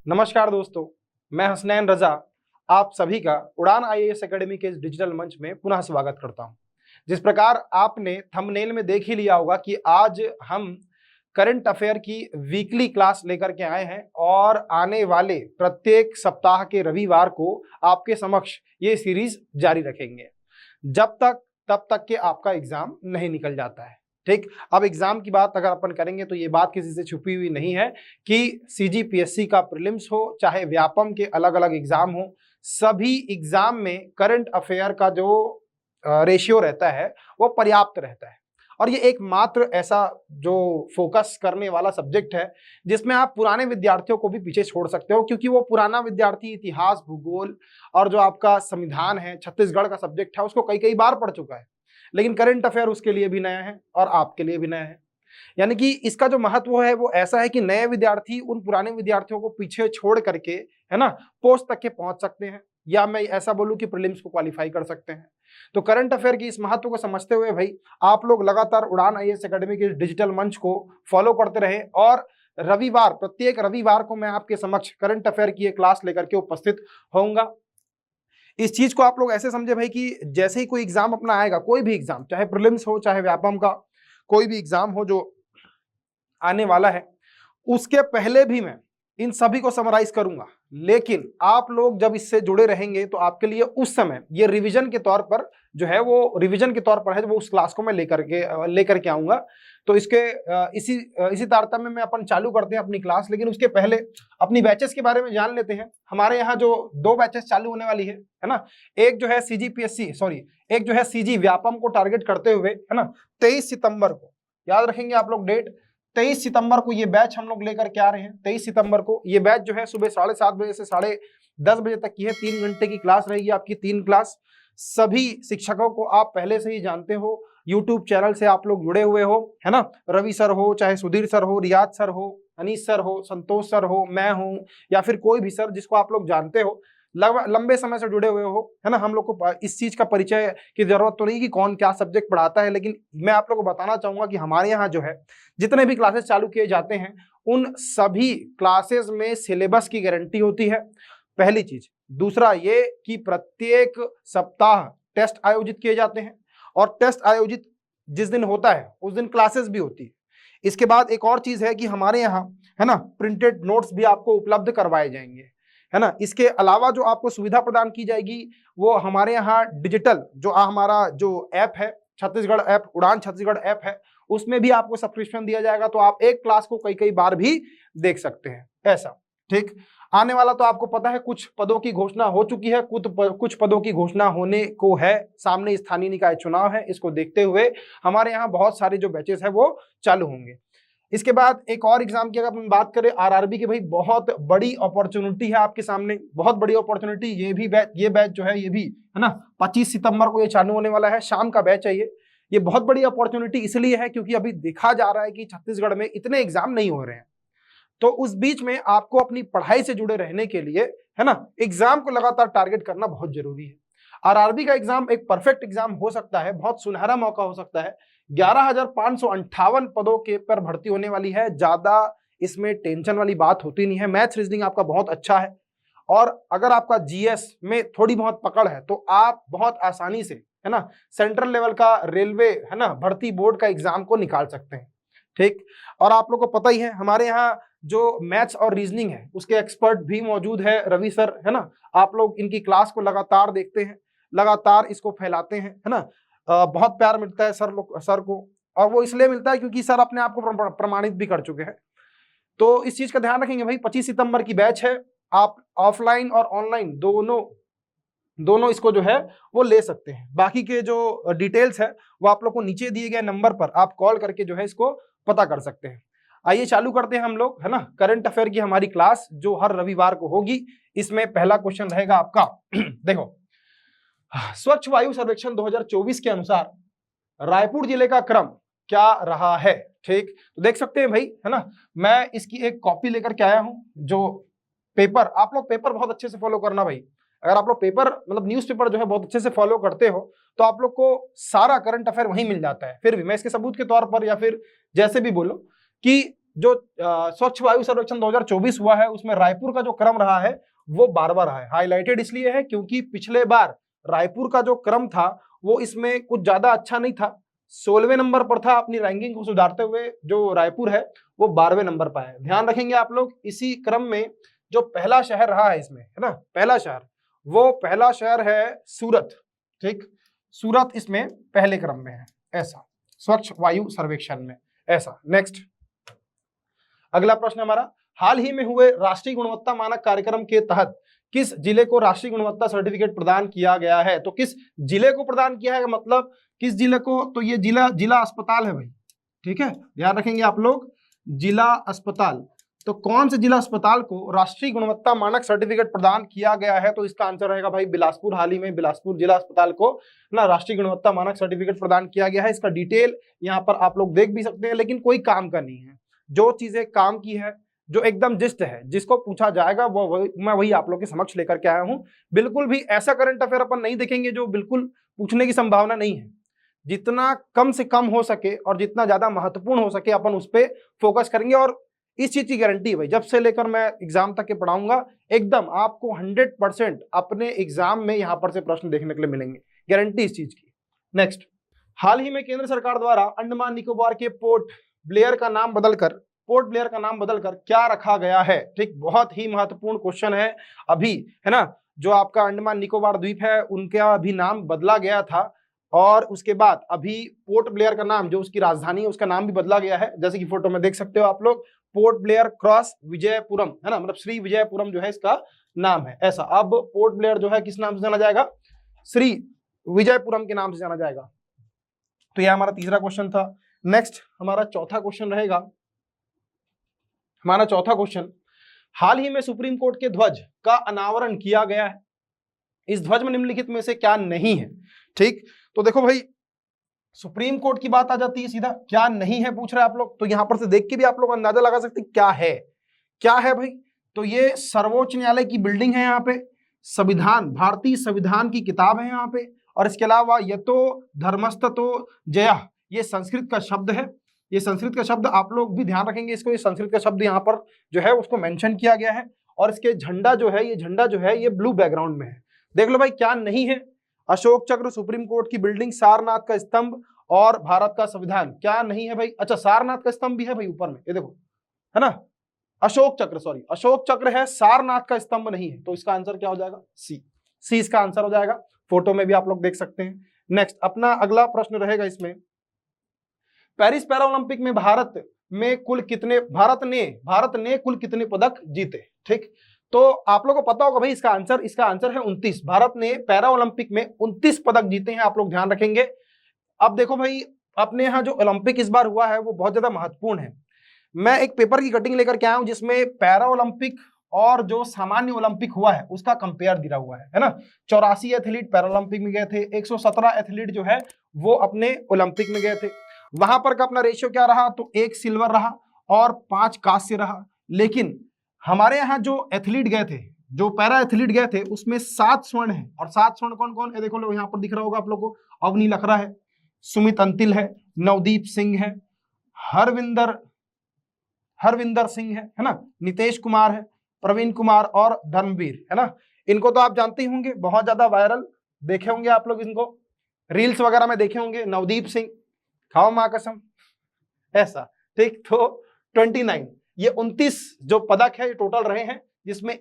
नमस्कार दोस्तों, मैं हसनैन रजा आप सभी का उड़ान आईएएस एकेडमी के इस डिजिटल मंच में पुनः स्वागत करता हूं। जिस प्रकार आपने थंबनेल में देख ही लिया होगा कि आज हम करंट अफेयर की वीकली क्लास लेकर के आए हैं और आने वाले प्रत्येक सप्ताह के रविवार को आपके समक्ष ये सीरीज जारी रखेंगे जब तक तब तक के आपका एग्जाम नहीं निकल जाता है। ठीक, अब एग्जाम की बात अगर अपन करेंगे तो ये बात किसी से छुपी हुई नहीं है कि सीजीपीएससी का प्रीलिम्स हो चाहे व्यापम के अलग अलग एग्जाम हो, सभी एग्जाम में करंट अफेयर का जो रेशियो रहता है वो पर्याप्त रहता है। और ये एकमात्र ऐसा जो फोकस करने वाला सब्जेक्ट है जिसमें आप पुराने विद्यार्थियों को भी पीछे छोड़ सकते हो, क्योंकि वो पुराना विद्यार्थी इतिहास, भूगोल और जो आपका संविधान है, छत्तीसगढ़ का सब्जेक्ट है, उसको कई कई बार पढ़ चुका है। लेकिन करंट अफेयर उसके लिए भी नया है और आपके लिए भी नया है। यानी कि इसका जो महत्व है वो ऐसा है कि नए विद्यार्थी उन पुराने विद्यार्थियों को पीछे छोड़ करके, है ना, पोस्ट तक के पहुंच सकते हैं, या मैं ऐसा बोलूं कि प्रीलिम्स को क्वालिफाई कर सकते हैं। तो करंट अफेयर की इस महत्व को समझते हुए भाई आप लोग लगातार उड़ान आईएएस एकेडमी के डिजिटल मंच को फॉलो करते रहे और रविवार, प्रत्येक रविवार को मैं आपके समक्ष करंट अफेयर की एक क्लास लेकर के उपस्थित होऊंगा। इस चीज को आप लोग ऐसे समझे भाई कि जैसे ही कोई एग्जाम अपना आएगा, कोई भी एग्जाम, चाहे प्रीलिम्स हो चाहे व्यापम का कोई भी एग्जाम हो जो आने वाला है, उसके पहले भी मैं इन सभी को समराइज करूंगा। लेकिन आप लोग जब इससे जुड़े रहेंगे तो आपके लिए उस समय ये रिवीजन के तौर पर जो है वो रिवीजन के तौर पर है, वो उस क्लास को मैं लेकर के आऊंगा। तो इसके इसी तारतम्य में अपन चालू करते हैं अपनी क्लास। लेकिन उसके पहले अपनी बैचेस के बारे में जान लेते हैं। हमारे यहाँ जो 2 बैचेस चालू होने वाली है ना, एक जो है एक जो है सीजी व्यापम को टारगेट करते हुए, है ना, 23 सितंबर को, याद रखेंगे आप लोग डेट, 23 सितंबर को ये बैच हम लोग लेकर के आ रहे हैं। 23 सितंबर को ये बैच जो है सुबह 7:30 बजे से 10:30 बजे तक की है। 3 घंटे की क्लास रहेगी आपकी, 3 क्लास। सभी शिक्षकों को आप पहले से ही जानते हो, यूट्यूब चैनल से आप लोग जुड़े हुए हो, है ना। रवि सर हो, चाहे सुधीर सर हो, रियाज सर हो, अनीस सर हो, संतोष सर हो, मैं हूं, या फिर कोई भी सर जिसको आप लोग जानते हो, लंबे समय से जुड़े हुए हो, है ना। हम लोग को इस चीज का परिचय की जरूरत तो नहीं कि कौन क्या सब्जेक्ट पढ़ाता है, लेकिन मैं आप लोग को बताना चाहूंगा कि हमारे यहाँ जो है जितने भी क्लासेस चालू किए जाते हैं उन सभी क्लासेस में सिलेबस की गारंटी होती है, पहली चीज। दूसरा ये कि प्रत्येक सप्ताह टेस्ट आयोजित किए जाते हैं और टेस्ट आयोजित जिस दिन होता है उस दिन क्लासेस भी होती है। इसके बाद एक और चीज है कि हमारे यहाँ, है ना, प्रिंटेड नोट्स भी आपको उपलब्ध करवाए जाएंगे, है ना। इसके अलावा जो आपको सुविधा प्रदान की जाएगी वो हमारे यहाँ डिजिटल जो हमारा जो ऐप है, छत्तीसगढ़ ऐप, उड़ान छत्तीसगढ़ ऐप है, उसमें भी आपको सब्सक्रिप्शन दिया जाएगा। तो आप एक क्लास को कई कई बार भी देख सकते हैं, ऐसा। ठीक, आने वाला तो आपको पता है, कुछ पदों की घोषणा हो चुकी है, कुछ पदों की घोषणा होने को है। सामने स्थानीय निकाय चुनाव है, इसको देखते हुए हमारे यहाँ बहुत सारे जो बैचेस है वो चालू होंगे। इसके बाद एक और एग्जाम की अगर हम बात करें, आरआरबी की, भाई बहुत बड़ी अपॉर्चुनिटी है आपके सामने, बहुत बड़ी अपॉर्चुनिटी। ये बैच जो है ये भी, है ना, 25 सितंबर को ये चालू होने वाला है, शाम का बैच है ये बहुत बड़ी अपॉर्चुनिटी इसलिए है क्योंकि अभी देखा जा रहा है कि छत्तीसगढ़ में इतने एग्जाम नहीं हो रहे हैं। तो उस बीच में आपको अपनी पढ़ाई से जुड़े रहने के लिए, है ना, एग्जाम को लगातार टारगेट करना बहुत जरूरी है। आरआरबी का एग्जाम एक परफेक्ट एग्जाम हो सकता है, बहुत सुनहरा मौका हो सकता है। 11,558 पदों के पर भर्ती होने वाली है, ज्यादा इसमें टेंशन वाली बात होती नहीं है। मैथ्स रीजनिंग आपका बहुत अच्छा है और अगर आपका जीएस में थोड़ी बहुत पकड़ है तो आप बहुत आसानी से, है ना, सेंट्रल लेवल का रेलवे, है ना, भर्ती बोर्ड का एग्जाम को निकाल सकते हैं। ठीक, और आप लोग को पता ही है हमारे यहाँ जो मैथ्स और रीजनिंग है उसके एक्सपर्ट भी मौजूद है, रवि सर, है ना। आप लोग इनकी क्लास को लगातार देखते हैं, लगातार इसको फैलाते हैं, है ना। बहुत प्यार मिलता है सर को, और वो इसलिए मिलता है क्योंकि सर अपने आप को प्रमाणित भी कर चुके हैं। तो इस चीज का ध्यान रखेंगे भाई। 25 सितंबर की बैच है, आप ऑफलाइन और ऑनलाइन दोनों इसको जो है वो ले सकते हैं। बाकी के जो डिटेल्स है वो आप लोग को नीचे दिए गए नंबर पर आप कॉल करके जो है इसको पता कर सकते हैं। आइए चालू करते हैं हम लोग, है ना, करंट अफेयर की हमारी क्लास जो हर रविवार को होगी। इसमें पहला क्वेश्चन रहेगा आपका देखो, स्वच्छ वायु सर्वेक्षण 2024 के अनुसार रायपुर जिले का क्रम क्या रहा है। ठीक, तो देख सकते हैं भाई, है ना, मैं इसकी एक कॉपी लेकर के आया हूं। जो पेपर, आप लोग पेपर बहुत अच्छे से फॉलो करना भाई। अगर आप लोग पेपर मतलब न्यूज़पेपर जो है बहुत अच्छे से फॉलो करते हो तो आप लोग को सारा करंट अफेयर वहीं मिल जाता है। फिर भी मैं इसके सबूत के तौर पर या फिर जैसे भी बोलो कि जो स्वच्छ वायु सर्वेक्षण 2024 हुआ है उसमें रायपुर का जो क्रम रहा है वो 12वां रहा है। हाईलाइटेड इसलिए है क्योंकि पिछले बार रायपुर का जो क्रम था वो इसमें कुछ ज्यादा अच्छा नहीं था, 16वें नंबर पर था। अपनी रैंकिंग को सुधारते हुए जो रायपुर है वो 12वें नंबर पर है। ध्यान रखेंगे आप लोग। इसी क्रम में जो पहला शहर रहा है इसमें, है ना, पहला शहर, वो पहला शहर है सूरत। ठीक, सूरत इसमें पहले क्रम में है, ऐसा स्वच्छ वायु सर्वेक्षण में, ऐसा। नेक्स्ट अगला प्रश्न हमारा, हाल ही में हुए राष्ट्रीय गुणवत्ता मानक कार्यक्रम के तहत किस जिले को राष्ट्रीय गुणवत्ता सर्टिफिकेट प्रदान किया गया है? तो किस जिले को प्रदान किया है, मतलब किस जिले को? तो ये जिला अस्पताल है भाई। ठीक है, ध्यान रखेंगे आप लोग, जिला अस्पताल। तो कौन से जिला अस्पताल को राष्ट्रीय गुणवत्ता मानक सर्टिफिकेट प्रदान किया गया है? तो इसका आंसर रहेगा भाई बिलासपुर। हाल ही में बिलासपुर जिला अस्पताल को ना राष्ट्रीय गुणवत्ता मानक सर्टिफिकेट प्रदान किया गया है। इसका डिटेल यहाँ पर आप लोग देख भी सकते हैं, लेकिन कोई काम का नहीं है। जो चीजें काम की है, जो एकदम जिस्ट है, जिसको पूछा जाएगा मैं वही आप लोग के समक्ष लेकर के आया हूं। बिल्कुल भी ऐसा करंट अफेयर अपन नहीं देखेंगे जो बिल्कुल पूछने की संभावना नहीं है। जितना कम से कम हो सके और जितना ज्यादा महत्वपूर्ण हो सके अपन उस पर फोकस करेंगे। और इस चीज की गारंटी भाई, जब से लेकर मैं एग्जाम तक के पढ़ाऊंगा, एकदम आपको 100% अपने एग्जाम में यहां पर से प्रश्न देखने के लिए मिलेंगे, गारंटी इस चीज की। नेक्स्ट, हाल ही में केंद्र सरकार द्वारा अंडमान निकोबार के पोर्ट ब्लेयर का नाम बदलकर क्या रखा गया है? ठीक, बहुत ही महत्वपूर्ण क्वेश्चन है। अभी है ना, जो आपका अंडमान निकोबार द्वीप है उनका अभी नाम बदला गया था, और उसके बाद अभी पोर्ट ब्लेयर का नाम, जो उसकी राजधानी है, उसका नाम भी बदला गया है। जैसे कि फोटो में देख सकते हो आप लोग, पोर्ट ब्लेयर क्रॉस विजयपुरम, है ना, मतलब श्री विजयपुरम जो है इसका नाम है, ऐसा। अब पोर्ट ब्लेयर जो है किस नाम से जाना जाएगा? श्री विजयपुरम के नाम से जाना जाएगा। तो यह हमारा तीसरा क्वेश्चन था। नेक्स्ट हमारा चौथा क्वेश्चन रहेगा। हमारा चौथा क्वेश्चन, हाल ही में सुप्रीम कोर्ट के ध्वज का अनावरण किया गया है। इस ध्वज में निम्नलिखित में से क्या नहीं है? ठीक, तो देखो भाई, सुप्रीम कोर्ट की बात आ जाती है सीधा, क्या नहीं है पूछ रहे हैं आप लोग। तो यहां पर से देख के भी आप लोग अंदाजा लगा सकते हैं क्या है। क्या है भाई? तो ये सर्वोच्च न्यायालय की बिल्डिंग है, यहाँ पे संविधान, भारतीय संविधान की किताब है यहाँ पे, और इसके अलावा यतो धर्मस्ततो जयः, ये संस्कृत का शब्द है। ये संस्कृत का शब्द आप लोग भी ध्यान रखेंगे इसको, ये संस्कृत का शब्द यहाँ पर जो है उसको मेंशन किया गया है। और इसके झंडा जो है, ये झंडा जो है ये ब्लू बैकग्राउंड में है। देख लो भाई, क्या नहीं है? अशोक चक्र, सुप्रीम कोर्ट की बिल्डिंग, सारनाथ का स्तंभ और भारत का संविधान। क्या नहीं है भाई? अच्छा, सारनाथ का स्तंभ भी है भाई ऊपर में, ये देखो, है ना, अशोक चक्र, सॉरी अशोक चक्र है, सारनाथ का स्तंभ नहीं है। तो इसका आंसर क्या हो जाएगा? सी इसका आंसर हो जाएगा। फोटो में भी आप लोग देख सकते हैं। नेक्स्ट अपना अगला प्रश्न रहेगा इसमें, पेरिस पैरालंपिक में भारत ने कुल कितने पदक जीते? ठीक, तो आप लोगों को पता होगा भाई इसका आंसर है 29। भारत ने पैरा ओलंपिक में 29 पदक जीते हैं, आप लोग ध्यान रखेंगे। अब देखो भाई, अपने यहाँ जो ओलंपिक इस बार हुआ है वो बहुत ज्यादा महत्वपूर्ण है। मैं एक पेपर की कटिंग लेकर के आया हूं जिसमें पैरा ओलंपिक और जो सामान्य ओलंपिक हुआ है उसका कंपेयर दिया हुआ है ना। 84 एथलीट पैरालंपिक में गए थे, 117 एथलीट जो है वो अपने ओलंपिक में गए थे। वहां पर का अपना रेशियो क्या रहा? तो 1 सिल्वर रहा और 5 कांस्य रहा। लेकिन हमारे यहाँ जो एथलीट गए थे, जो पैरा एथलीट गए थे, उसमें 7 स्वर्ण है। और 7 स्वर्ण कौन कौन है? देखो लो, यहाँ पर दिख रहा होगा आप लोग को, अवनी लखरा है, सुमित अंतिल है, नवदीप सिंह है, हरविंदर सिंह है ना, नितेश कुमार है, प्रवीण कुमार और धर्मवीर, है ना। इनको तो आप जानते ही होंगे, बहुत ज्यादा वायरल देखे होंगे आप लोग, इनको रील्स वगैरह में देखे होंगे। नवदीप सिंह, खाओ मां कसम, ऐसा। ठीक, तो 29 ये 29 जो पदक है ये टोटल रहे हैं, जिसमें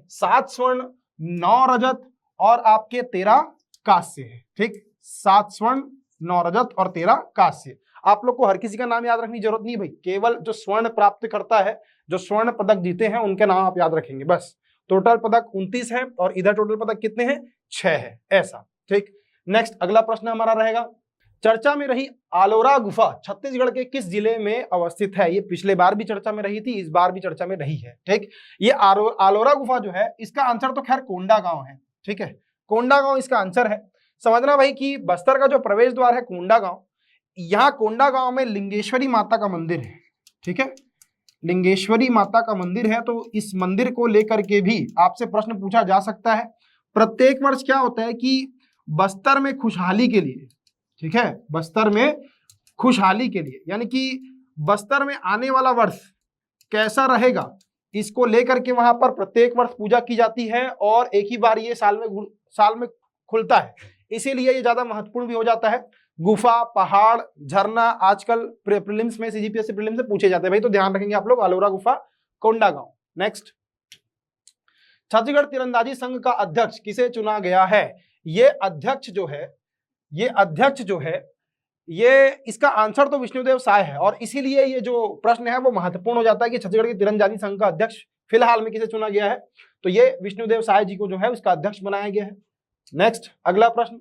7 स्वर्ण 9 रजत और आपके 13 कांस्य है। ठीक, 7 स्वर्ण 9 रजत और 13 कांस्य। आप लोग को हर किसी का नाम याद रखने की जरूरत नहीं भाई, केवल जो स्वर्ण प्राप्त करता है, जो स्वर्ण पदक जीते हैं उनके नाम आप याद रखेंगे बस। टोटल पदक 29 है और इधर टोटल पदक कितने हैं? 6 है, ऐसा। ठीक, नेक्स्ट अगला प्रश्न हमारा रहेगा, चर्चा में रही आलोरा गुफा छत्तीसगढ़ के किस जिले में अवस्थित है? ये पिछले बार भी चर्चा में रही थी, इस बार भी चर्चा में रही है। ठीक, ये आलोरा गुफा जो है इसका आंसर तो खैर कोंडागांव है। ठीक है, कोंडागांव इसका आंसर है। समझना भाई कि बस्तर का जो प्रवेश द्वार है कोंडागांव, यहाँ कोंडागांव में लिंगेश्वरी माता का मंदिर है। ठीक है, लिंगेश्वरी माता का मंदिर है। तो इस मंदिर को लेकर के भी आपसे प्रश्न पूछा जा सकता है। प्रत्येक वर्ष क्या होता है कि बस्तर में खुशहाली के लिए, ठीक है, बस्तर में खुशहाली के लिए, यानी कि बस्तर में आने वाला वर्ष कैसा रहेगा, इसको लेकर के वहां पर प्रत्येक वर्ष पूजा की जाती है और एक ही बार ये साल में खुलता है, इसीलिए ये ज्यादा महत्वपूर्ण भी हो जाता है। गुफा, पहाड़, झरना आजकल प्रीलिम्स में, सीजीपीएससी प्रीलिम्स से पूछे जाते हैं भाई, तो ध्यान रखेंगे आप लोग। अलोरा गुफा, कोंडागांव। नेक्स्ट, छत्तीसगढ़ तीरंदाजी संघ का अध्यक्ष किसे चुना गया है? ये अध्यक्ष जो है ये इसका आंसर तो विष्णुदेव साय है, और इसीलिए ये जो प्रश्न है वो महत्वपूर्ण हो जाता है कि छत्तीसगढ़ के तीरंदाजी संघ का अध्यक्ष फिलहाल में किसे चुना गया है, तो ये विष्णुदेव साय जी को जो है उसका अध्यक्ष बनाया गया है। नेक्स्ट, अगला प्रश्न,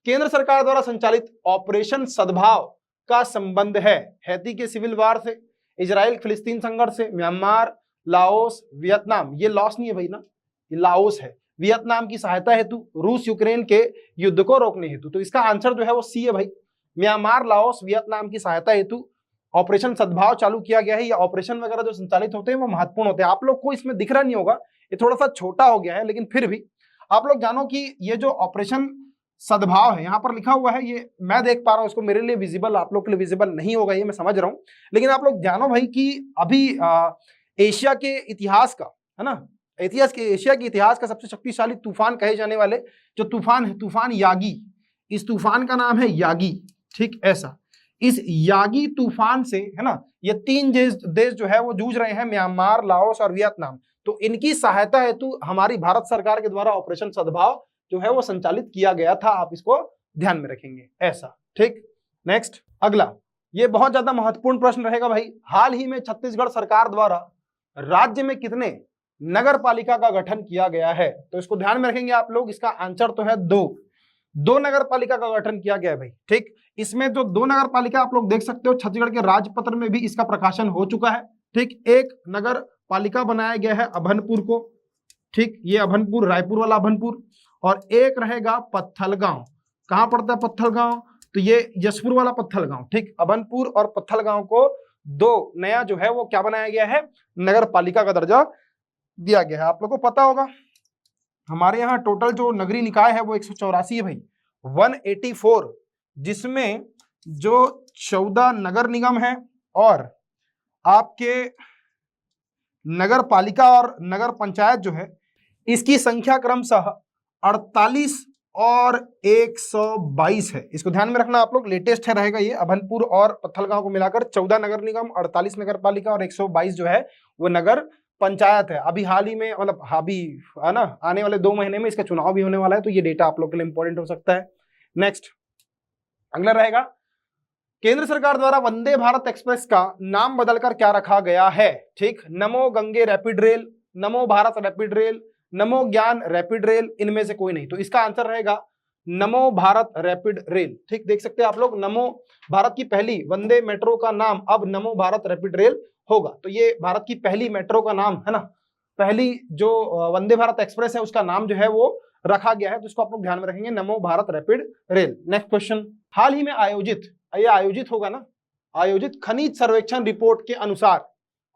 केंद्र सरकार द्वारा संचालित ऑपरेशन सद्भाव का संबंध है हैती के सिविल वार से, इजराइल फिलिस्तीन संघर्ष से, म्यांमार, लाओस, वियतनाम, ये लॉस नहीं है भाई ना, ये लाओस है, वियतनाम की सहायता हेतु, रूस यूक्रेन के युद्ध को रोकने हेतु। तो इसका आंसर जो है वो सी है भाई, म्यांमार, लाओस, वियतनाम की सहायता हेतु ऑपरेशन सद्भाव चालू किया गया है। ये ऑपरेशन वगैरह जो संचालित होते हैं वो महत्वपूर्ण होते हैं। आप लोग को इसमें दिख रहा नहीं होगा, ये थोड़ा सा छोटा हो गया है, लेकिन फिर भी आप लोग जानो कि ये जो ऑपरेशन सद्भाव है यहाँ पर लिखा हुआ है, ये मैं देख पा रहा हूँ, इसको मेरे लिए विजिबल, आप लोग के लिए विजिबल नहीं होगा, ये मैं समझ रहा हूँ, लेकिन आप लोग जानो भाई कि अभी एशिया के इतिहास का, है ना, एशिया के इतिहास का सबसे शक्तिशाली तूफान कहे जाने वाले जो तूफान है, तूफान यागी, इस तूफान का नाम है यागी, ठीक ऐसा। इस यागी तूफान से, है ना, ये तीन देश जो है वो जूझ रहे हैं, म्यांमार, लाओस और वियतनाम, तो इनकी सहायता हेतु हमारी भारत सरकार के द्वारा ऑपरेशन सद्भाव जो है वो संचालित किया गया था, आप इसको ध्यान में रखेंगे ऐसा, ठीक। नेक्स्ट, अगला, ये बहुत ज्यादा महत्वपूर्ण प्रश्न रहेगा भाई, हाल ही में छत्तीसगढ़ सरकार द्वारा राज्य में कितने नगर पालिका का गठन किया गया है? तो इसको ध्यान में रखेंगे आप लोग, इसका आंसर तो है दो नगर पालिका का गठन किया गया है भाई, ठीक। इसमें जो 2 नगर पालिका आप लोग देख सकते हो, छत्तीसगढ़ के राजपत्र में भी इसका प्रकाशन हो चुका है, ठीक। एक नगर पालिका बनाया गया है अभनपुर को, ठीक, ये अभनपुर, रायपुर वाला अभनपुर, और एक रहेगा पत्थलगांव। कहां पड़ता है पत्थलगांव? तो ये जसपुर वाला पत्थलगांव, ठीक। अभनपुर और पत्थलगांव को 2 नया जो है वो क्या बनाया गया है, नगर पालिका का दर्जा दिया गया है। आप लोगों को पता होगा हमारे यहाँ टोटल जो नगरीय निकाय है वो 184 है भाई, 184, जिसमें जो 14 नगर निगम है और आपके नगर पालिका और नगर पंचायत जो है इसकी संख्या क्रमशः 48 और 122 है। इसको ध्यान में रखना आप लोग, लेटेस्ट है रहेगा ये, अभनपुर और पत्थलगांव को मिलाकर 14 नगर निगम, 48 नगर पालिका और 122 जो है वो नगर पंचायत है। अभी हाल ही में, मतलब अभी है ना, आने वाले 2 महीने में इसका चुनाव भी होने वाला है, तो ये डेटा आप लोग के लिए इंपॉर्टेंट हो सकता है। नेक्स्ट, अगला रहेगा, केंद्र सरकार द्वारा वंदे भारत एक्सप्रेस का नाम बदलकर क्या रखा गया है? ठीक, नमो गंगे रैपिड रेल, नमो भारत रैपिड रेल, नमो ज्ञान रैपिड रेल, इनमें से कोई नहीं। तो इसका आंसर रहेगा नमो भारत रैपिड रेल। ठीक, देख सकते हैं आप लोग, नमो भारत की पहली वंदे मेट्रो का नाम अब नमो भारत रैपिड रेल होगा। तो ये भारत की पहली मेट्रो का नाम है ना, पहली जो वंदे भारत एक्सप्रेस है उसका नाम जो है वो रखा गया है, तो इसको आप लोग ध्यान में रखेंगे, Namo Bharat rapid rail. Next question, हाल ही में आयोजित, ये आयोजित होगा ना, आयोजित खनिज सर्वेक्षण रिपोर्ट के अनुसार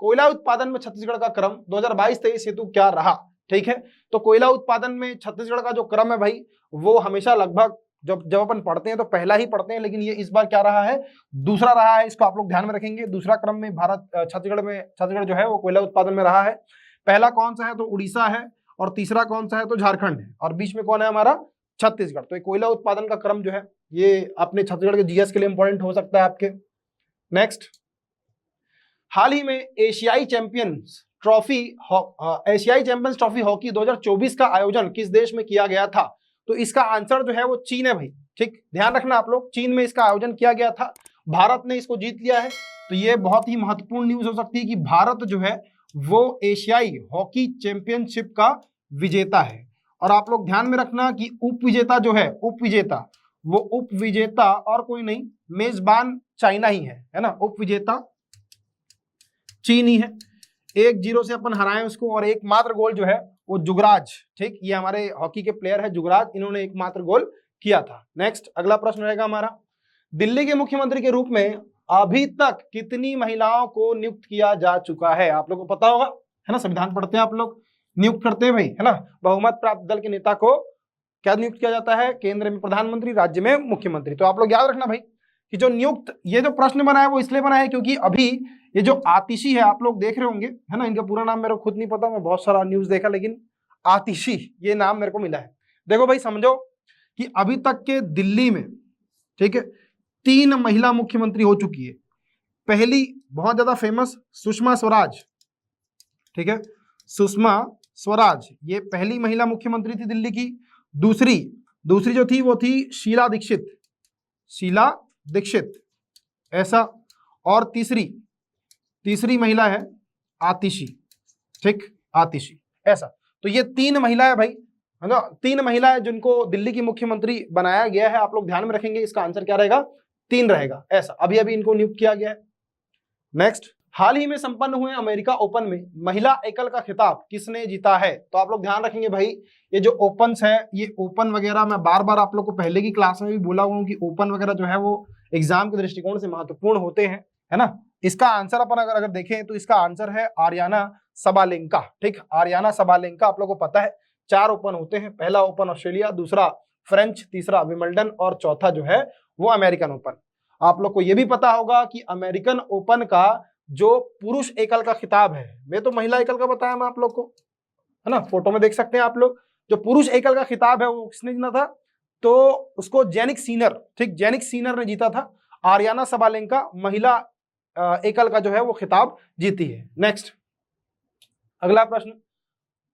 कोयला उत्पादन में छत्तीसगढ़ का क्रम 2022-23 हेतु क्या रहा? ठीक है, तो कोयला उत्पादन में छत्तीसगढ़ का जो क्रम है भाई, वो हमेशा लगभग जब अपन पढ़ते हैं तो पहला ही पढ़ते हैं, लेकिन ये इस बार क्या रहा है, दूसरा रहा है। इसको आप लोग ध्यान में रखेंगे, दूसरा क्रम में भारत छत्तीसगढ़ जो है वो कोयला उत्पादन में रहा है। पहला कौन सा है, तो उड़ीसा है, और तीसरा कौन सा है, तो झारखंड है, और बीच में कौन है हमारा, छत्तीसगढ़। तो कोयला उत्पादन का क्रम जो है ये अपने छत्तीसगढ़ के जीएस के लिए इंपॉर्टेंट हो सकता है आपके। नेक्स्ट, हाल ही में एशियाई चैंपियंस ट्रॉफी हॉकी 2024 का आयोजन किस देश में किया गया था? तो इसका आंसर जो है वो चीन है भाई। ठीक, ध्यान रखना आप लोग, चीन में इसका आयोजन किया गया था, भारत ने इसको जीत लिया है। तो ये बहुत ही महत्वपूर्ण न्यूज हो सकती है कि भारत जो है वो एशियाई हॉकी चैंपियनशिप का विजेता है। और आप लोग ध्यान में रखना कि उपविजेता जो है, उपविजेता और कोई नहीं, मेजबान चाइना ही है ना, उपविजेता चीन ही है। 1-0 से अपन हराए उसको, और एकमात्र गोल जो है वो जुगराज, ठीक, ये हमारे हॉकी के प्लेयर है जुगराज, इन्होंने एकमात्र गोल किया था। नेक्स्ट, अगला प्रश्न रहेगा हमारा, दिल्ली के मुख्यमंत्री के रूप में अभी तक कितनी महिलाओं को नियुक्त किया जा चुका है? आप लोगों को पता होगा, है ना, संविधान पढ़ते हैं आप लोग, नियुक्त करते हैं भाई, है ना, बहुमत प्राप्त दल के नेता को क्या नियुक्त किया जाता है? केंद्र में प्रधानमंत्री, राज्य में मुख्यमंत्री। तो आप लोग याद रखना भाई कि जो नियुक्त, ये जो प्रश्न बना है वो इसलिए बना है क्योंकि अभी ये जो आतिशी है, आप लोग देख रहे होंगे, है ना, इनका पूरा नाम मेरे को खुद नहीं पता, मैं बहुत सारा न्यूज देखा, लेकिन आतिशी ये नाम मेरे को मिला है। देखो भाई समझो कि अभी तक के दिल्ली में, ठीक है, 3 महिला मुख्यमंत्री हो चुकी है। पहली बहुत ज्यादा फेमस सुषमा स्वराज, ठीक है, सुषमा स्वराज ये पहली महिला मुख्यमंत्री थी दिल्ली की। दूसरी जो थी वो थी शीला दीक्षित ऐसा। और तीसरी महिला है आतिशी, ठीक, आतिशी ऐसा। तो ये 3 महिला है भाई, है ना, 3 महिला है जिनको दिल्ली की मुख्यमंत्री बनाया गया है। आप लोग ध्यान में रखेंगे, इसका आंसर क्या रहेगा, 3 रहेगा ऐसा। अभी इनको नियुक्त किया गया है। नेक्स्ट, हाल ही में संपन्न हुए अमेरिका ओपन में महिला एकल का खिताब किसने जीता है? तो आप लोग ध्यान रखेंगे भाई, ये जो ओपन्स है, ये ओपन वगैरह मैं बार बार आप लोग को पहले की क्लास में भी बोला हुआ हूँ कि ओपन वगैरह जो है वो एग्जाम के दृष्टिकोण से महत्वपूर्ण होते हैं, है ना। इसका आंसर अपन अगर देखें तो इसका आंसर है आरियाना सबालेंका, ठीक, आरियाना सबालेंका। आप लोग को पता है 4 ओपन होते हैं, पहला ओपन ऑस्ट्रेलिया, दूसरा फ्रेंच, तीसरा विंबलडन और चौथा जो है वो अमेरिकन ओपन। आप लोग को यह भी पता होगा कि अमेरिकन ओपन का जो पुरुष एकल का खिताब है, मैं तो महिला एकल का बताया मैं आप लोग को, है ना, फोटो में देख सकते हैं आप लोग। जो पुरुष एकल का खिताब है वो किसने जीता था? तो उसको जेनिक सीनर, ठीक, जेनिक सीनर ने जीता था। आरियाना सबालेंका महिला एकल का जो है वो खिताब जीती है। नेक्स्ट, अगला प्रश्न,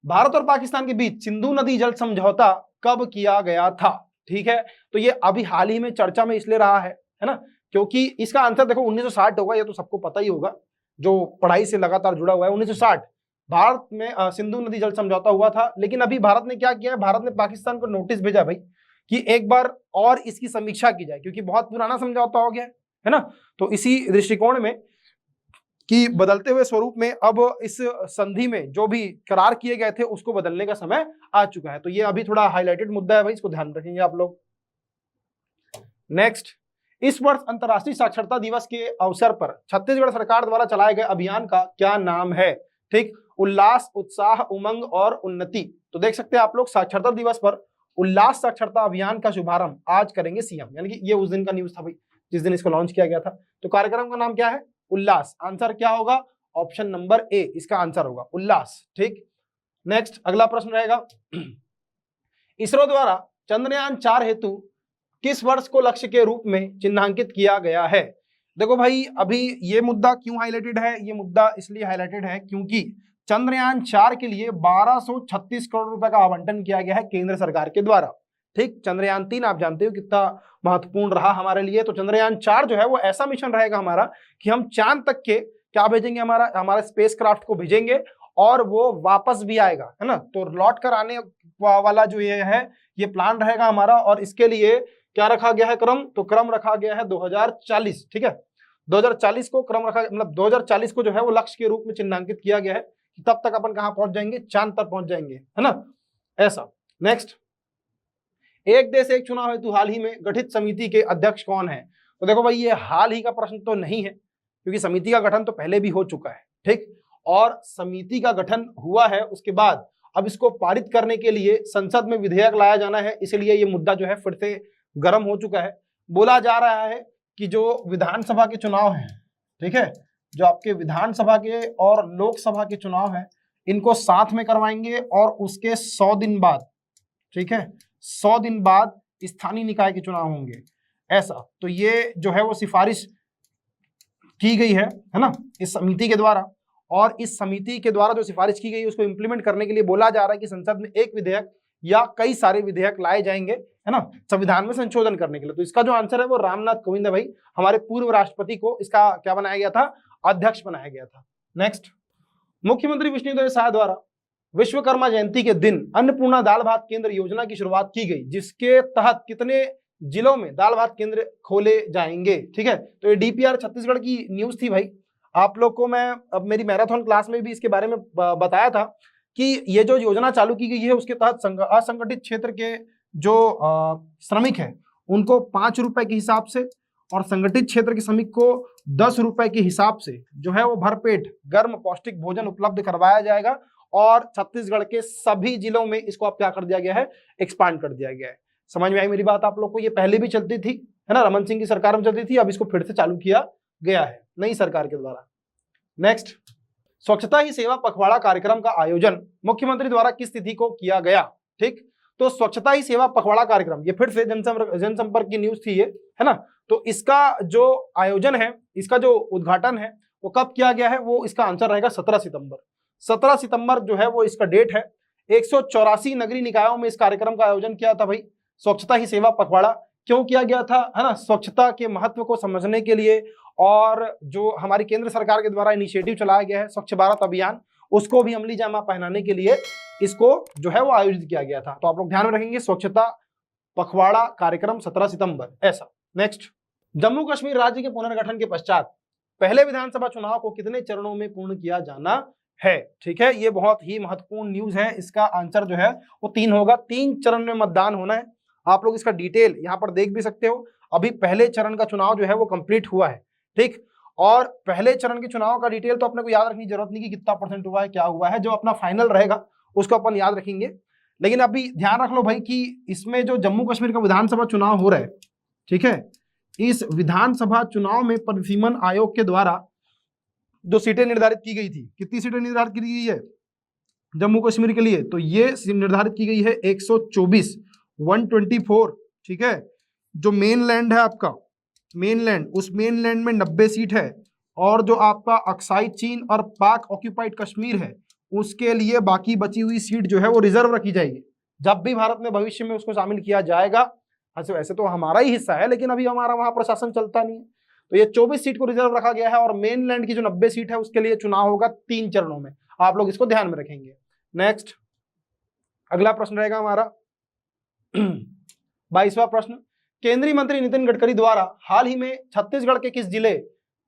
भारत और पाकिस्तान के बीच सिंधु नदी जल समझौता कब किया गया था? ठीक है, तो ये अभी हाल ही में चर्चा में इसलिए रहा है ना, क्योंकि इसका आंसर देखो 1960 होगा, ये तो सबको पता ही होगा, जो पढ़ाई से लगातार जुड़ा हुआ है। 1960 भारत में सिंधु नदी जल समझौता हुआ था। लेकिन अभी भारत ने क्या किया है, भारत ने पाकिस्तान को नोटिस भेजा भाई कि एक बार और इसकी समीक्षा की जाए, क्योंकि बहुत पुराना समझौता हो गया है ना। तो इसी दृष्टिकोण में कि बदलते हुए स्वरूप में अब इस संधि में जो भी करार किए गए थे उसको बदलने का समय आ चुका है। तो ये अभी थोड़ा हाईलाइटेड मुद्दा है भाई, इसको ध्यान रखेंगे आप लोग। नेक्स्ट, इस वर्ष अंतर्राष्ट्रीय साक्षरता दिवस के अवसर पर छत्तीसगढ़ सरकार द्वारा चलाए गए अभियान का क्या नाम है? ठीक, उल्लास, उत्साह, उमंग और उन्नति। तो देख सकते हैं आप लोग, साक्षरता दिवस पर उल्लास साक्षरता अभियान का शुभारंभ आज करेंगे सीएम, यानी कि ये उस दिन का न्यूज था भाई जिस दिन इसको लॉन्च किया गया था। तो कार्यक्रम का नाम क्या है? उल्लास। आंसर क्या होगा? ऑप्शन नंबर ए इसका आंसर होगा, उल्लास। ठीक, नेक्स्ट अगला प्रश्न रहेगा, इसरो द्वारा चंद्रयान 4 हेतु किस वर्ष को लक्ष्य के रूप में चिन्हांकित किया गया है? देखो भाई, अभी ये मुद्दा क्यों हाईलाइटेड है? ये मुद्दा इसलिए हाईलाइटेड है क्योंकि चंद्रयान 4 के लिए 1236 करोड़ रुपए का आवंटन किया गया है केंद्र सरकार के द्वारा। ठीक, चंद्रयान 3 आप जानते हो कितना महत्वपूर्ण रहा हमारे लिए। तो चंद्रयान 4 जो है वो ऐसा मिशन रहेगा हमारा कि हम चांद तक के क्या भेजेंगे, हमारा स्पेस क्राफ्ट को भेजेंगे और वो वापस भी आएगा, है ना। तो लौट कर आने वाला जो ये है, ये प्लान रहेगा हमारा। और इसके लिए क्या रखा गया है क्रम? तो क्रम रखा गया है 2040। ठीक है, 2040 को क्रम रखा, मतलब 2040 को जो है वो लक्ष्य के रूप में चिन्हांकित किया गया है कि तब तक अपन कहां पहुंच जाएंगे? चांद पर पहुंच जाएंगे, है ना, ऐसा। नेक्स्ट, एक देश एक चुनाव हेतु हाल ही में गठित समिति के अध्यक्ष कौन है? तो देखो भाई, ये हाल ही का प्रश्न तो नहीं है क्योंकि समिति का गठन तो पहले भी हो चुका है। ठीक, और समिति का गठन हुआ है, उसके बाद अब इसको पारित करने के लिए संसद में विधेयक लाया जाना है, इसलिए ये मुद्दा जो है फिर से गर्म हो चुका है। बोला जा रहा है कि जो विधानसभा के चुनाव हैं, ठीक है, जो आपके विधानसभा के और लोकसभा के चुनाव हैं, इनको साथ में करवाएंगे और उसके 100 दिन बाद, ठीक है, 100 दिन बाद स्थानीय निकाय के चुनाव होंगे, ऐसा। तो ये जो है वो सिफारिश की गई है ना, इस समिति के द्वारा। और इस समिति के द्वारा जो सिफारिश की गई है उसको इंप्लीमेंट करने के लिए बोला जा रहा है कि संसद में एक विधेयक या कई सारे विधेयक लाए जाएंगे, है ना, संविधान में संशोधन करने के लिए। तो इसका जो आंसर है वो रामनाथ कोविंद है भाई, हमारे पूर्व राष्ट्रपति को इसका क्या बनाया गया था? अध्यक्ष बनाया गया था। नेक्स्ट, मुख्यमंत्री विष्णुदेव साय द्वारा विश्वकर्मा जयंती के दिन अन्नपूर्णा दाल भात केंद्र योजना की शुरुआत की गई, जिसके तहत कितने जिलों में दाल भात केंद्र खोले जाएंगे? ठीक है, तो ये डीपीआर छत्तीसगढ़ की न्यूज थी भाई। आप लोग को मैं अब मेरी मैराथन क्लास में भी इसके बारे में बताया था कि ये जो योजना चालू की गई है उसके तहत असंगठित क्षेत्र के जो श्रमिक हैं उनको 5 रुपए के हिसाब से और संगठित क्षेत्र के श्रमिक को 10 रुपए के हिसाब से जो है वो भरपेट गर्म पौष्टिक भोजन उपलब्ध करवाया जाएगा। और छत्तीसगढ़ के सभी जिलों में इसको अब क्या कर दिया गया है? एक्सपांड कर दिया गया है। समझ में आई मेरी बात आप लोग को? ये पहले भी चलती थी, है ना, रमन सिंह की सरकार में चलती थी, अब इसको फिर से चालू किया गया है नई सरकार के द्वारा। नेक्स्ट, स्वच्छता ही सेवा पखवाड़ा कार्यक्रम का आयोजन मुख्यमंत्री द्वारा किस तिथि को किया गया? ठीक, तो स्वच्छता ही सेवा पखवाड़ा कार्यक्रम, ये फिर से जनसंपर्क की न्यूज थी ये, है ना। तो इसका जो आयोजन है, इसका जो उद्घाटन है वो कब किया गया है? वो इसका आंसर रहेगा 17 सितंबर। 17 सितंबर जो है वो इसका डेट है। 184 नगरीय निकायों में इस कार्यक्रम का आयोजन किया था भाई। स्वच्छता ही सेवा पखवाड़ा क्यों किया गया था, है ना, स्वच्छता के महत्व को समझने के लिए, और जो हमारी केंद्र सरकार के द्वारा इनिशिएटिव चलाया गया है स्वच्छ भारत अभियान, उसको भी अमली जामा पहनाने के लिए इसको जो है वो आयोजित किया गया था। तो आप लोग ध्यान में रखेंगे, स्वच्छता पखवाड़ा कार्यक्रम 17 सितंबर, ऐसा। नेक्स्ट, जम्मू कश्मीर राज्य के पुनर्गठन के पश्चात पहले विधानसभा चुनाव को कितने चरणों में पूर्ण किया जाना है? ठीक है, ये बहुत ही महत्वपूर्ण न्यूज है। इसका आंसर जो है वो 3 होगा। 3 चरण में मतदान होना है। आप लोग इसका डिटेल यहाँ पर देख भी सकते हो। अभी पहले चरण का चुनाव जो है वो कंप्लीट हुआ है, ठीक, और पहले चरण के चुनाव का डिटेल तो अपने को याद रखने की जरूरत नहीं कि कितना % हुआ है, क्या हुआ है। जो अपना फाइनल रहेगा उसको अपन याद रखेंगे। लेकिन अभी ध्यान रख लो भाई कि इसमें जो जम्मू कश्मीर का विधानसभा चुनाव हो रहा है, ठीक है, इस विधानसभा चुनाव में परिसीमन आयोग के द्वारा जो सीटें निर्धारित की गई थी, कितनी सीटें निर्धारित की गई है जम्मू कश्मीर के लिए? तो ये निर्धारित की गई है 124, 124, ठीक है। जो मेन लैंड है आपका, मेन लैंड, उस मेन लैंड में 90 सीट है, और जो आपका अक्साई चीन और पाक ऑक्यूपाइड कश्मीर है उसके लिए बाकी बची हुई सीट जो है वो रिजर्व रखी जाएगी। जब भी भारत में भविष्य में उसको शामिल किया जाएगा, वैसे तो हमारा ही हिस्सा है लेकिन अभी हमारा वहां प्रशासन चलता नहीं है, तो ये 24 सीट को रिजर्व रखा गया है। और मेन लैंड की जो 90 सीट है उसके लिए चुनाव होगा 3 चरणों में। आप लोग इसको ध्यान में रखेंगे। नेक्स्ट, अगला प्रश्न रहेगा हमारा 22वां प्रश्न, केंद्रीय मंत्री नितिन गडकरी द्वारा हाल ही में छत्तीसगढ़ के किस जिले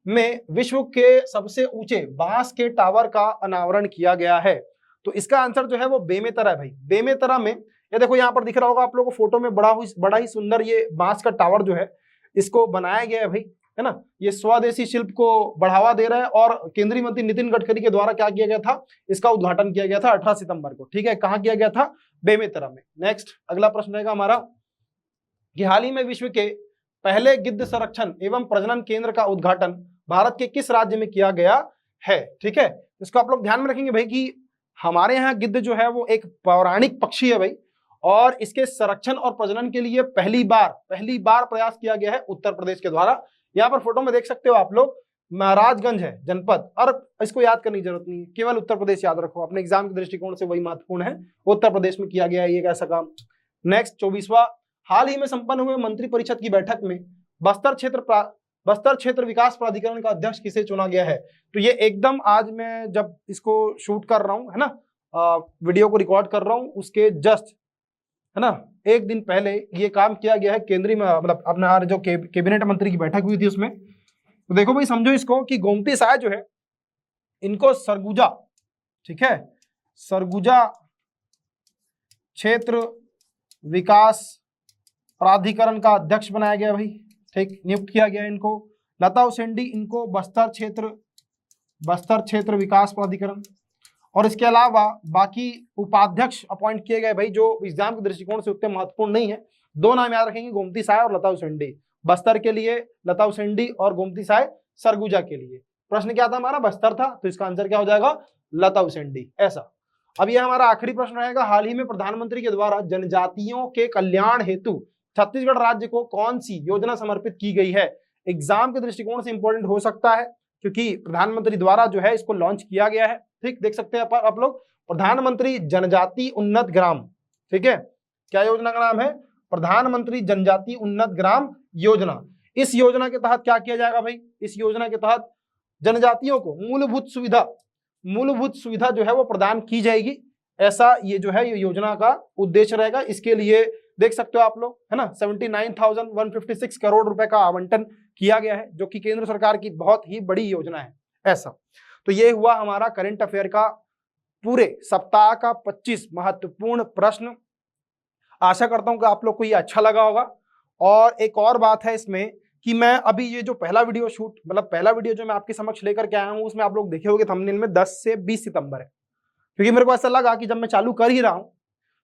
में विश्व के सबसे ऊंचे बांस के टावर का अनावरण किया गया है? तो इसका आंसर जो है वो बेमेतरा है भाई। बेमेतरा में, ये देखो यहाँ पर दिख रहा होगा आप लोगों को फोटो में, बड़ा ही सुंदर ये बांस का टावर जो है इसको बनाया गया है भाई, है ना। ये स्वदेशी शिल्प को बढ़ावा दे रहा है, और केंद्रीय मंत्री नितिन गडकरी के द्वारा क्या किया गया था? इसका उद्घाटन किया गया था 18 सितंबर को, ठीक है। कहाँ किया गया था? बेमेतरा में। नेक्स्ट, अगला प्रश्न रहेगा हमारा कि हाल ही में विश्व के पहले गिद्ध संरक्षण एवं प्रजनन केंद्र का उद्घाटन भारत के किस राज्य में किया गया है? ठीक है, इसको आप लोग ध्यान में रखेंगे भाई कि हमारे यहाँ गिद्ध जो है वो एक पौराणिक पक्षी है भाई, और इसके संरक्षण और प्रजनन के लिए पहली बार प्रयास किया गया है उत्तर प्रदेश के द्वारा। यहाँ पर फोटो में देख सकते हो आप लोग, महाराजगंज है जनपद, और इसको याद करने की जरूरत नहीं है, केवल उत्तर प्रदेश याद रखो, अपने एग्जाम के दृष्टिकोण से वही महत्वपूर्ण है। उत्तर प्रदेश में किया गया है ये ऐसा काम। नेक्स्ट, 24वां, हाल ही में संपन्न हुए मंत्री परिषद की बैठक में बस्तर क्षेत्र विकास प्राधिकरण का अध्यक्ष किसे चुना गया है? तो ये एकदम आज मैं जब इसको शूट कर रहा हूँ, है ना, वीडियो को रिकॉर्ड कर रहा हूँ, उसके जस्ट, है ना, एक दिन पहले ये काम किया गया है। केंद्रीय मतलब अपना जो कैबिनेट मंत्री की बैठक हुई थी उसमें। तो देखो भाई, समझो इसको कि गोमती साय जो है इनको सरगुजा, ठीक है, सरगुजा क्षेत्र विकास प्राधिकरण का अध्यक्ष बनाया गया भाई, ठीक, नियुक्त किया गया इनको। लता उसेंडी इनको बस्तर क्षेत्र विकास प्राधिकरण, और इसके अलावा बाकी उपाध्यक्ष अपॉइंट किए गए भाई, जो एग्जाम के दृष्टिकोण से उतने महत्वपूर्ण नहीं है। 2 नाम याद रखेंगे, गोमती साय और लता उसेंडी। बस्तर के लिए लता उसेंडी और गोमती साय सरगुजा के लिए। प्रश्न क्या था हमारा? बस्तर था, तो इसका आंसर क्या हो जाएगा? लता उसेंडी, ऐसा। अब यह हमारा आखिरी प्रश्न रहेगा, हाल ही में प्रधानमंत्री के द्वारा जनजातियों के कल्याण हेतु छत्तीसगढ़ राज्य को कौन सी योजना समर्पित की गई है? एग्जाम के दृष्टिकोण से इंपॉर्टेंट हो सकता है क्योंकि प्रधानमंत्री द्वारा जो है इसको लॉन्च किया गया है, ठीक, देख सकते हैं आप लोग, प्रधानमंत्री जनजाति उन्नत ग्राम, ठीक है। क्या योजना का नाम है? प्रधानमंत्री जनजाति उन्नत ग्राम योजना। इस योजना के तहत क्या किया जाएगा भाई? इस योजना के तहत जनजातियों को मूलभूत सुविधा जो है वो प्रदान की जाएगी, ऐसा ये जो है ये योजना का उद्देश्य रहेगा। इसके लिए देख सकते हो आप लोग, है ना, 79,156 करोड़ रुपए का आवंटन किया गया है, जो कि केंद्र सरकार की बहुत ही बड़ी योजना है, ऐसा। तो ये हुआ हमारा करंट अफेयर का पूरे सप्ताह का 25 महत्वपूर्ण प्रश्न। आशा करता हूं कि आप लोग को ये अच्छा लगा होगा। और एक और बात है इसमें कि मैं अभी ये जो पहला वीडियो जो मैं आपके समक्ष लेकर के आया हूं, उसमें आप लोग देखे होंगे थंबनेल में 10 से 20 सितंबर है, क्योंकि मेरे को ऐसा लगा कि जब मैं चालू कर ही रहा हूं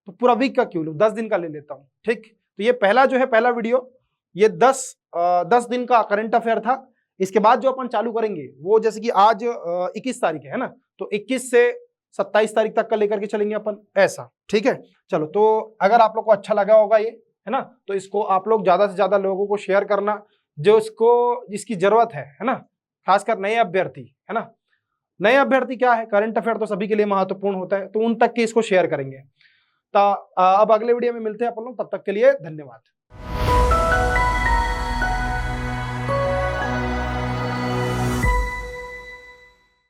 तो पूरा वीक का क्यों लूं, 10 दिन का ले लेता हूं, ठीक। तो ये पहला वीडियो ये 10 10 दिन का करंट अफेयर था। इसके बाद जो अपन चालू करेंगे वो जैसे कि आज 21 तारीख है ना, तो 21 से 27 तारीख तक का लेकर के चलेंगे अपन, ऐसा। ठीक है, चलो। तो अगर आप लोग को अच्छा लगा होगा ये, है ना, तो इसको आप लोग ज्यादा से ज्यादा लोगों को शेयर करना, जो इसकी जरूरत है ना, खासकर नए अभ्यर्थी, है ना। नए अभ्यर्थी क्या है, करंट अफेयर तो सभी के लिए महत्वपूर्ण होता है, तो उन तक के इसको शेयर करेंगे। तो अब अगले वीडियो में मिलते हैं अपन लोग, तब तक के लिए धन्यवाद।